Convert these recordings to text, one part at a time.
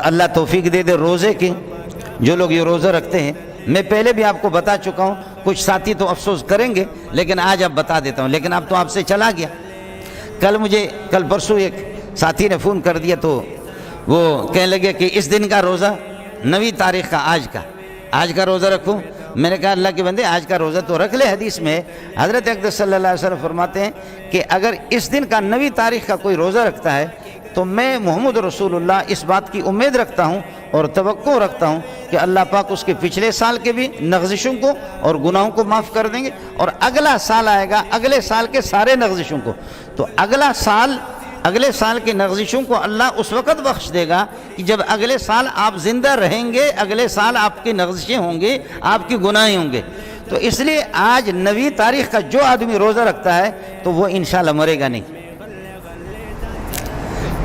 اللہ توفیق دے دے روزے کی، جو لوگ یہ روزہ رکھتے ہیں، میں پہلے بھی آپ کو بتا چکا ہوں، کچھ ساتھی تو افسوس کریں گے لیکن آج اب بتا دیتا ہوں، لیکن اب تو آپ سے چلا گیا۔ کل پرسوں ایک ساتھی نے فون کر دیا تو وہ کہنے لگے کہ اس دن کا روزہ 9 تاریخ کا آج کا روزہ رکھوں۔ میں نے کہا اللہ کے بندے آج کا روزہ تو رکھ لے، حدیث میں حضرت اقدس صلی اللہ علیہ وسلم فرماتے ہیں کہ اگر اس دن کا 9 تاریخ کا کوئی روزہ رکھتا ہے تو میں محمد رسول اللہ اس بات کی امید رکھتا ہوں اور توقع رکھتا ہوں کہ اللہ پاک اس کے پچھلے سال کے بھی نغزشوں کو اور گناہوں کو معاف کر دیں گے، اور اگلا سال آئے گا اگلے سال کے سارے نغزشوں کو، تو اگلے سال کے نغزشوں کو اللہ اس وقت بخش دے گا کہ جب اگلے سال آپ زندہ رہیں گے، اگلے سال آپ کی نغزشیں ہوں گے، آپ کی گناہیں ہوں گے۔ تو اس لیے آج 9 تاریخ کا جو آدمی روزہ رکھتا ہے تو وہ انشاءاللہ مرے گا نہیں۔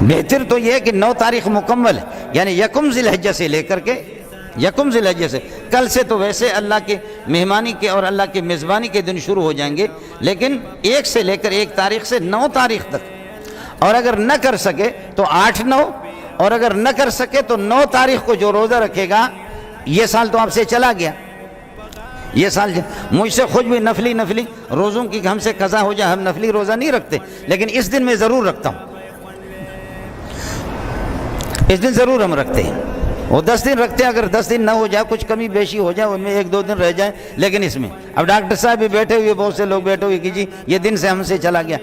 بہتر تو یہ ہے کہ 9 تاریخ مکمل ہے، یعنی یکم ذی الحجہ سے لے کر کے کل سے تو ویسے اللہ کے مہمانی کے اور اللہ کے میزبانی کے دن شروع ہو جائیں گے، لیکن 1 سے لے کر 1 تاریخ سے 9 تاریخ تک، اور اگر نہ کر سکے تو 8-9، اور اگر نہ کر سکے تو 9 تاریخ کو جو روزہ رکھے گا، یہ سال تو آپ سے چلا گیا، یہ سال مجھ سے خود بھی نفلی روزوں کی ہم سے قضا ہو جائے، ہم نفلی روزہ نہیں رکھتے، لیکن اس دن میں ضرور رکھتا ہوں، اس دن ضرور ہم رکھتے ہیں، وہ 10 دن رکھتے ہیں، اگر 10 دن نہ ہو جائے، کچھ کمی بیشی ہو جائے، ان میں 1-2 دن رہ جائیں، لیکن اس میں اب ڈاکٹر صاحب بھی بیٹھے ہوئے، بہت سے لوگ بیٹھے ہوئے کہ جی یہ دن سے ہم سے چلا گیا،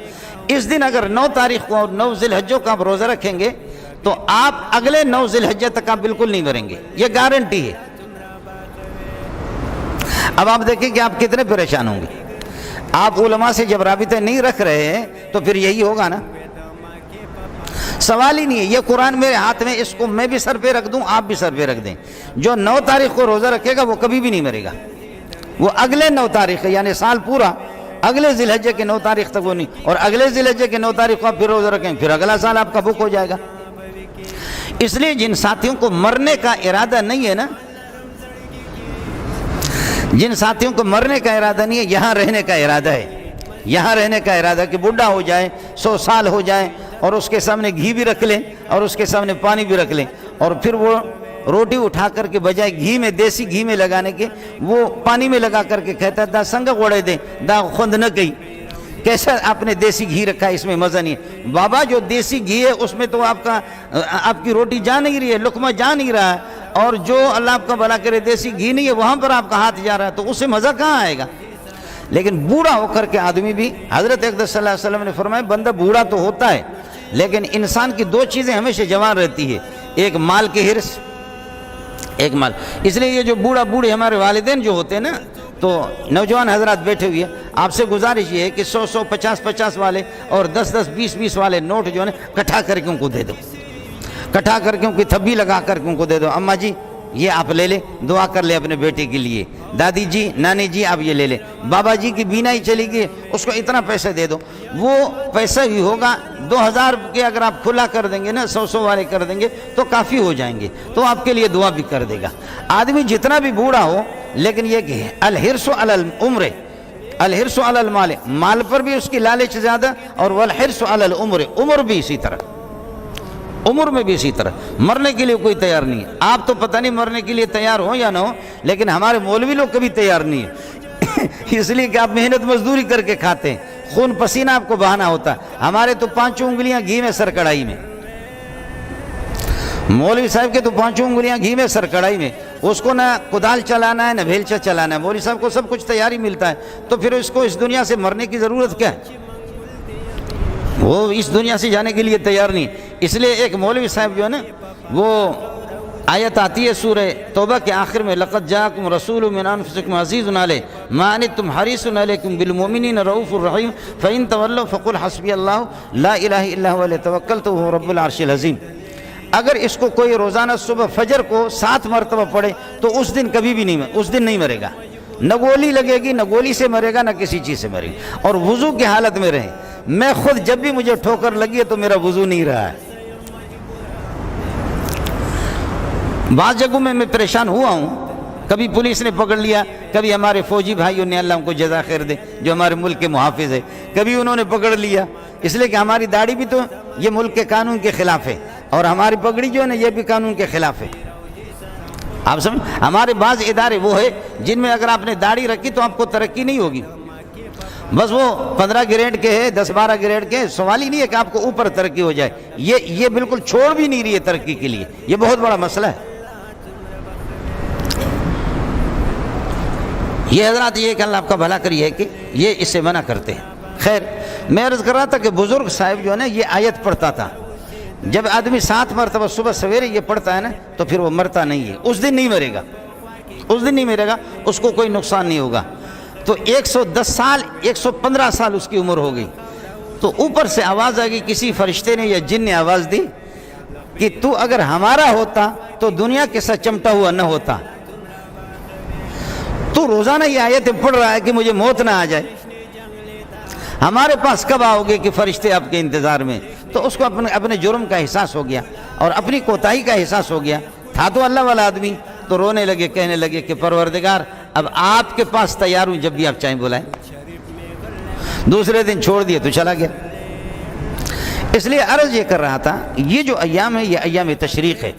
اس دن اگر 9 تاریخ کو اور 9 ذی الحجہ کا آپ روزہ رکھیں گے تو آپ اگلے 9 ذی الحجہ تک آپ بالکل نہیں مریں گے، یہ گارنٹی ہے۔ اب آپ دیکھیں کہ آپ کتنے پریشان ہوں گے، آپ علماء سے جب رابطے نہیں رکھ رہے ہیں تو پھر یہی ہوگا نا، سوال ہی نہیں ہے، یہ قرآن میرے ہاتھ میں، اس کو میں بھی سر پہ رکھ دوں، آپ بھی سر پہ رکھ دیں، جو 9 تاریخ کو روزہ رکھے گا وہ کبھی بھی نہیں مرے گا، وہ اگلے 9 تاریخ یعنی سال پورا اگلے ذی الحجہ کے 9 تاریخ تک وہ نہیں، اور اگلے ذی الحجہ کے 9 تاریخ کو آپ پھر روزہ رکھیں، پھر اگلا سال آپ کا بک ہو جائے گا۔ اس لیے جن ساتھیوں کو مرنے کا ارادہ نہیں ہے نا، جن ساتھیوں کو مرنے کا ارادہ نہیں ہے، یہاں رہنے کا ارادہ ہے، یہاں رہنے کا ارادہ کہ بڈھا ہو جائے، 100 سال ہو جائے، اور اس کے سامنے گھی بھی رکھ لیں اور اس کے سامنے پانی بھی رکھ لیں، اور پھر وہ روٹی اٹھا کر کے بجائے گھی میں، دیسی گھی میں لگانے کے، وہ پانی میں لگا کر کے کہتا ہے دا سنگ گوڑے دے دا خوند نہ گئی، کیسا آپ نے دیسی گھی رکھا ہے، اس میں مزہ نہیں ہے بابا، جو دیسی گھی ہے اس میں تو آپ کی روٹی جا نہیں رہی ہے، لقمہ جا نہیں رہا ہے، اور جو اللہ آپ کا بھلا کرے دیسی گھی نہیں ہے وہاں پر آپ کا ہاتھ جا رہا ہے، تو اس سے مزہ کہاں آئے گا؟ لیکن بوڑھا ہو کر کے آدمی بھی، حضرت اقدس صلی اللہ علیہ وسلم نے فرمایا بندہ بوڑھا تو ہوتا ہے لیکن انسان کی 2 چیزیں ہمیشہ جوان رہتی ہے، ایک مال کی حرص، ایک مال، اس لیے یہ جو بوڑھے ہمارے والدین جو ہوتے ہیں نا، تو نوجوان حضرات بیٹھے ہوئے، آپ سے گزارش یہ ہے کہ 100 50 والے اور 10 20 والے نوٹ جو ہے نا کٹھا کر کے ان کو دے دو، کٹھا کر کے ان کی تھبی لگا کر کے ان کو دے دو، اماں جی یہ آپ لے لیں، دعا کر لیں اپنے بیٹے کے لیے، دادی جی نانی جی آپ یہ لے لیں، بابا جی کی بینائی چلی گئی اس کو اتنا پیسے دے دو، وہ پیسہ ہی ہوگا 2000 کے، اگر آپ کھلا کر دیں گے نا، 100 والے کر دیں گے تو کافی ہو جائیں گے، تو آپ کے لیے دعا بھی کر دے گا۔ آدمی جتنا بھی بوڑھا ہو، لیکن یہ کہ الحرص علی العمر، الحرص علی المال، مال پر بھی اس کی لالچ زیادہ، اور والحرص علی العمر، عمر بھی اسی طرح، عمر میں بھی اسی طرح، مرنے کے لیے کوئی تیار نہیں ہے، آپ تو پتہ نہیں مرنے کے لیے تیار ہو یا نہ ہو، لیکن ہمارے مولوی لوگ کبھی تیار نہیں ہے اس لیے کہ آپ محنت مزدوری کر کے کھاتے ہیں، خون پسینہ آپ کو بہانا ہوتا ہے، ہمارے تو 5 انگلیاں گھی میں سر کڑھائی میں، مولوی صاحب کے تو 5 انگلیاں گھی میں سر کڑھائی میں، اس کو نہ کدال چلانا ہے نہ بھیلچا چلانا ہے، مولوی صاحب کو سب کچھ تیاری ملتا ہے، تو پھر اس کو اس دنیا سے مرنے کی ضرورت کیا ہے؟ وہ اس دنیا سے جانے کے لیے تیار نہیں، اس لیے ایک مولوی صاحب جو ہے نا، وہ آیت آتی ہے سورہ توبہ کے آخر میں، لقد جاءکم رسول من انفسکم عزیز علیہ ما عنتم حریص علیکم بالمؤمنین رؤوف الرحیم فإن تولوا فقل حسبی اللہ لا الہ الا هو علیہ توکلت وهو رب العرش العظیم۔ اگر اس کو کوئی روزانہ صبح فجر کو 7 مرتبہ پڑھے تو اس دن کبھی بھی نہیں مرے گا، نہ گولی لگے گی، نہ گولی سے مرے گا، نہ کسی چیز سے مرے گا، اور وضو کی حالت میں رہے۔ میں خود جب بھی مجھے ٹھوکر لگی ہے تو میرا وضو نہیں رہا ہے، بعض جگہوں میں پریشان ہوا ہوں، کبھی پولیس نے پکڑ لیا، کبھی ہمارے فوجی بھائیوں نے، اللہ ان کو جزا خیر دے، جو ہمارے ملک کے محافظ ہے، کبھی انہوں نے پکڑ لیا، اس لیے کہ ہماری داڑھی بھی تو یہ ملک کے قانون کے خلاف ہے، اور ہماری پگڑی جو ہے نا یہ بھی قانون کے خلاف ہے. آپ سمجھ, ہمارے بعض ادارے وہ ہے جن میں اگر آپ نے داڑھی رکھی تو آپ کو ترقی نہیں ہوگی. بس وہ 15 گریڈ کے ہے, 10-12 گریڈ کے, سوال ہی نہیں ہے کہ آپ کو اوپر ترقی ہو جائے. یہ بالکل چھوڑ بھی نہیں رہی ہے ترقی کے لیے. یہ بہت بڑا مسئلہ ہے. یہ حضرات یہ کہ اللہ آپ کا بھلا کری ہے کہ یہ اس سے منع کرتے ہیں. خیر, میں عرض کر رہا تھا کہ بزرگ صاحب جو ہے نا یہ آیت پڑھتا تھا. جب آدمی 7 مرتبہ صبح سویرے یہ پڑھتا ہے نا تو پھر وہ مرتا نہیں ہے, اس دن نہیں مرے گا, اس دن نہیں مرے گا, اس کو کوئی نقصان نہیں ہوگا. تو 110 سال 115 سال اس کی عمر ہو گئی. تو اوپر سے آواز آ گئی, کسی فرشتے نے یا جن نے آواز دی کہ تو اگر ہمارا ہوتا تو دنیا کے ساتھ چمٹا ہوا نہ ہوتا. تو روزانہ یہ آیتیں پڑھ رہا ہے کہ مجھے موت نہ آ جائے, ہمارے پاس کب آؤ گے کہ فرشتے آپ کے انتظار میں. تو اس کو اپنے جرم کا احساس ہو گیا اور اپنی کوتاہی کا احساس ہو گیا. تھا تو اللہ والا آدمی, تو رونے لگے, کہنے لگے کہ پروردگار اب آپ کے پاس تیار ہوں, جب بھی آپ چاہیں بلائیں. دوسرے دن چھوڑ دیے تو چلا گیا. اس لیے عرض یہ کر رہا تھا, یہ جو ایام ہے یہ ایام تشریق ہے,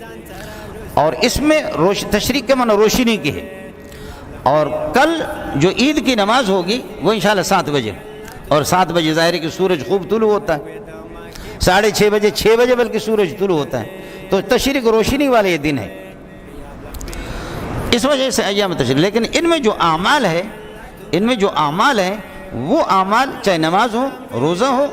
اور اس میں تشریق کے معنی روشنی کی ہے. اور کل جو عید کی نماز ہوگی وہ انشاءاللہ 7 بجے, اور 7 بجے ظاہر ہے کہ سورج خوب طلوع ہوتا ہے. 6:30 بجے 6 بجے بلکہ سورج طلوع ہوتا ہے. تو تشریق روشنی والے یہ دن ہے, اس وجہ سے ایام تشریق. لیکن ان میں جو اعمال ہے, وہ اعمال چاہے نماز ہو, روزہ ہو,